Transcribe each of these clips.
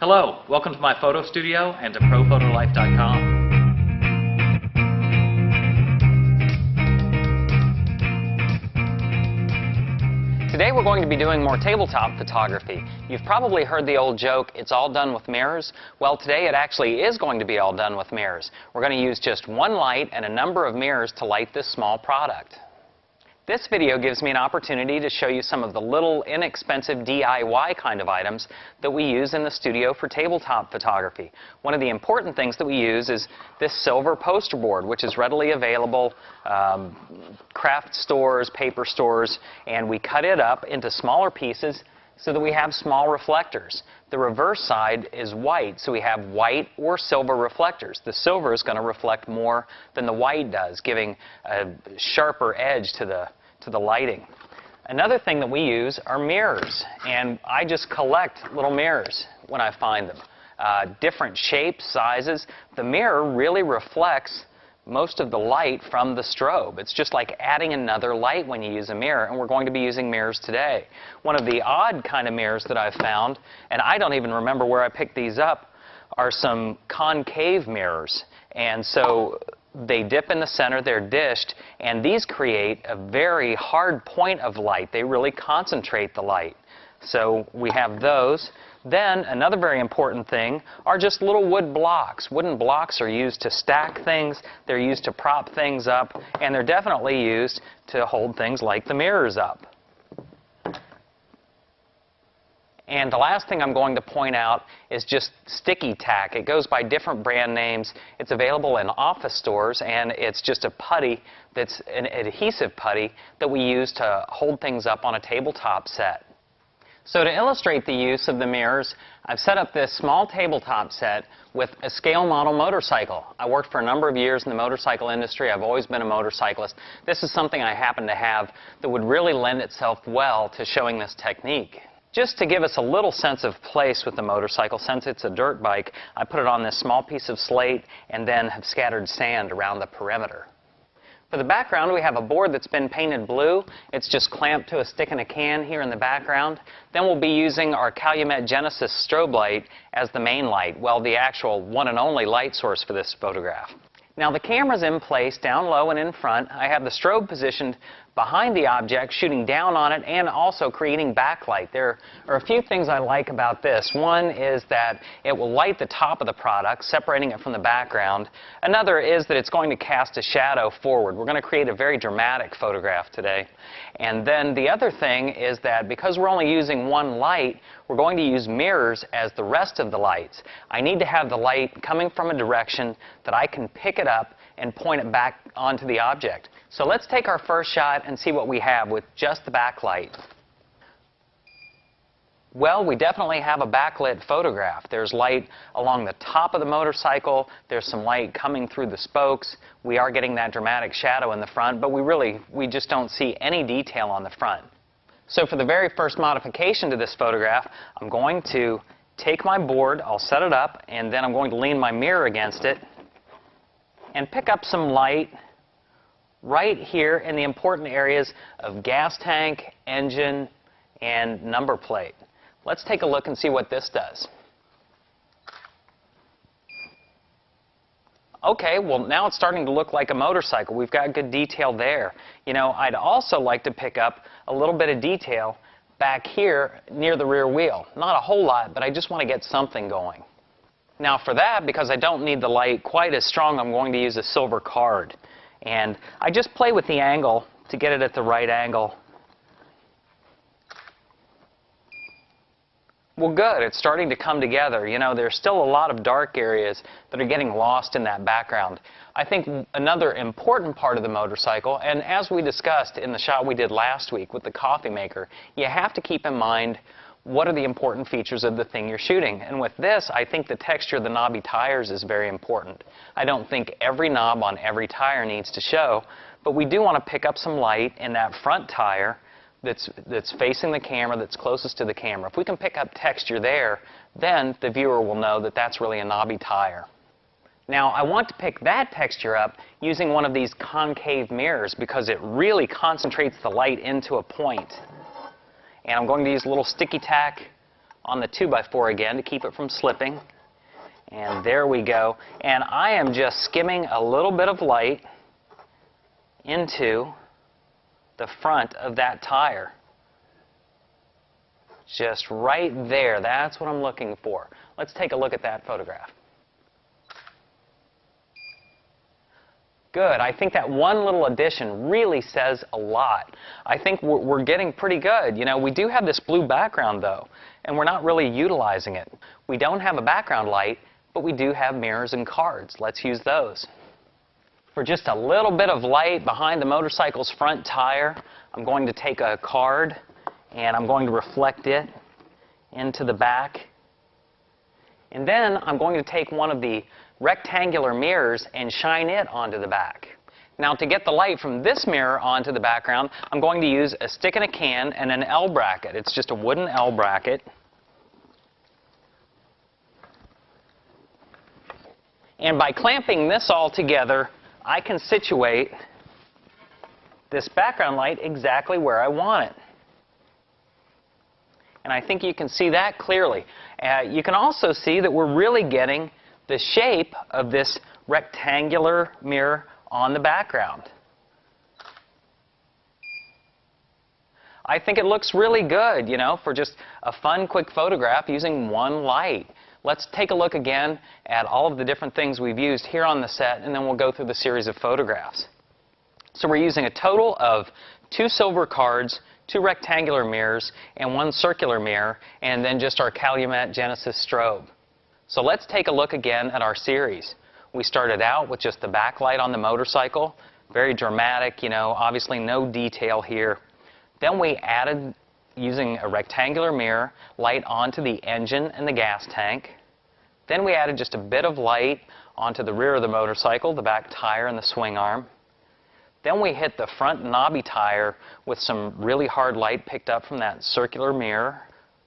Hello, welcome to my photo studio and to ProPhotoLife.com. Today we're going to be doing more tabletop photography. You've probably heard the old joke, it's all done with mirrors. Well, today it actually is going to be all done with mirrors. We're going to use just one light and a number of mirrors to light this small product. This video gives me an opportunity to show you some of the little inexpensive DIY kind of items that we use in the studio for tabletop photography. One of the important things that we use is this silver poster board, which is readily available craft stores, paper stores, and we cut it up into smaller pieces so that we have small reflectors. The reverse side is white, so we have white or silver reflectors. The silver is going to reflect more than the white does, giving a sharper edge to the lighting. Another thing that we use are mirrors, and I just collect little mirrors when I find them. Different shapes, sizes. The mirror really reflects most of the light from the strobe. It's just like adding another light when you use a mirror, and we're going to be using mirrors today. One of the odd kind of mirrors that I've found, and I don't even remember where I picked these up, are some concave mirrors. And so they dip in the center, they're dished, and these create a very hard point of light. They really concentrate the light. So we have those. Then another very important thing are just little wood blocks. Wooden blocks are used to stack things, they're used to prop things up, and they're definitely used to hold things like the mirrors up. And the last thing I'm going to point out is just sticky tack. It goes by different brand names. It's available in office stores, and it's just a putty that's an adhesive putty that we use to hold things up on a tabletop set. So to illustrate the use of the mirrors, I've set up this small tabletop set with a scale model motorcycle. I worked for a number of years in the motorcycle industry. I've always been a motorcyclist. This is something I happen to have that would really lend itself well to showing this technique. Just to give us a little sense of place with the motorcycle, since it's a dirt bike, I put it on this small piece of slate and then have scattered sand around the perimeter. For the background, we have a board that's been painted blue. It's just clamped to a stick in a can here in the background. Then we'll be using our Calumet Genesis strobe light as the main light, well, the actual one and only light source for this photograph. Now the camera's in place down low and in front. I have the strobe positioned behind the object, shooting down on it, and also creating backlight. There are a few things I like about this. One is that it will light the top of the product, separating it from the background. Another is that it's going to cast a shadow forward. We're going to create a very dramatic photograph today. And then the other thing is that because we're only using one light, we're going to use mirrors as the rest of the lights. I need to have the light coming from a direction that I can pick it up and point it back onto the object. So let's take our first shot and see what we have with just the backlight. Well, we definitely have a backlit photograph. There's light along the top of the motorcycle. There's some light coming through the spokes. We are getting that dramatic shadow in the front, but we just don't see any detail on the front. So for the very first modification to this photograph, I'm going to take my board, I'll set it up, and then I'm going to lean my mirror against it and pick up some light right here in the important areas of gas tank, engine, and number plate. Let's take a look and see what this does. Okay, well now it's starting to look like a motorcycle. We've got good detail there. You know, I'd also like to pick up a little bit of detail back here near the rear wheel. Not a whole lot, but I just want to get something going. Now for that, because I don't need the light quite as strong, I'm going to use a silver card. And I just play with the angle to get it at the right angle. Well, good. It's starting to come together. You know, there's still a lot of dark areas that are getting lost in that background. I think another important part of the motorcycle, and as we discussed in the shot we did last week with the coffee maker, you have to keep in mind what are the important features of the thing you're shooting. And with this, I think the texture of the knobby tires is very important. I don't think every knob on every tire needs to show, but we do want to pick up some light in that front tire that's facing the camera, that's closest to the camera. If we can pick up texture there, then the viewer will know that that's really a knobby tire. Now, I want to pick that texture up using one of these concave mirrors because it really concentrates the light into a point. And I'm going to use a little sticky tack on the 2x4 again to keep it from slipping. And there we go. And I am just skimming a little bit of light into the front of that tire. Just right there. That's what I'm looking for. Let's take a look at that photograph. Good. I think that one little addition really says a lot. I think we're getting pretty good. You know, we do have this blue background though, and we're not really utilizing it. We don't have a background light, but we do have mirrors and cards. Let's use those. For just a little bit of light behind the motorcycle's front tire, I'm going to take a card and I'm going to reflect it into the back. And then I'm going to take one of the rectangular mirrors and shine it onto the back. Now to get the light from this mirror onto the background, I'm going to use a stick in a can and an L bracket. It's just a wooden L bracket. And by clamping this all together, I can situate this background light exactly where I want it. And I think you can see that clearly. You can also see that we're really getting the shape of this rectangular mirror on the background. I think it looks really good, you know, for just a fun, quick photograph using one light. Let's take a look again at all of the different things we've used here on the set, and then we'll go through the series of photographs. So we're using a total of 2 silver cards, 2 rectangular mirrors, and 1 circular mirror, and then just our Calumet Genesis strobe. So let's take a look again at our series. We started out with just the backlight on the motorcycle, very dramatic, you know, obviously no detail here. Then we added, using a rectangular mirror, light onto the engine and the gas tank. Then we added just a bit of light onto the rear of the motorcycle, the back tire and the swing arm. Then we hit the front knobby tire with some really hard light picked up from that circular mirror.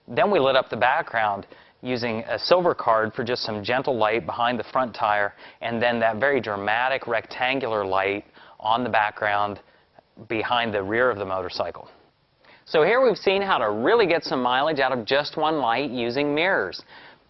Then we lit up the background using a silver card for just some gentle light behind the front tire, and then that very dramatic rectangular light on the background behind the rear of the motorcycle. So here we've seen how to really get some mileage out of just one light using mirrors.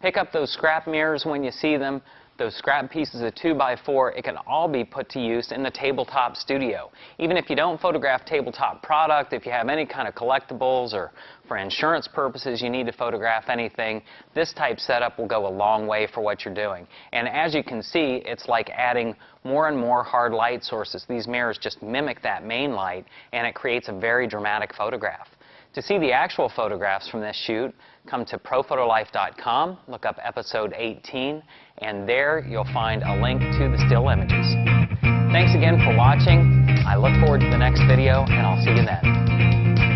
Pick up those scrap mirrors when you see them, those scrap pieces of 2x4, it can all be put to use in the tabletop studio. Even if you don't photograph tabletop product, if you have any kind of collectibles or for insurance purposes you need to photograph anything, this type setup will go a long way for what you're doing. And as you can see, it's like adding more and more hard light sources. These mirrors just mimic that main light, and it creates a very dramatic photograph. To see the actual photographs from this shoot, come to ProPhotoLife.com, look up episode 18, and there you'll find a link to the still images. Thanks again for watching. I look forward to the next video, and I'll see you then.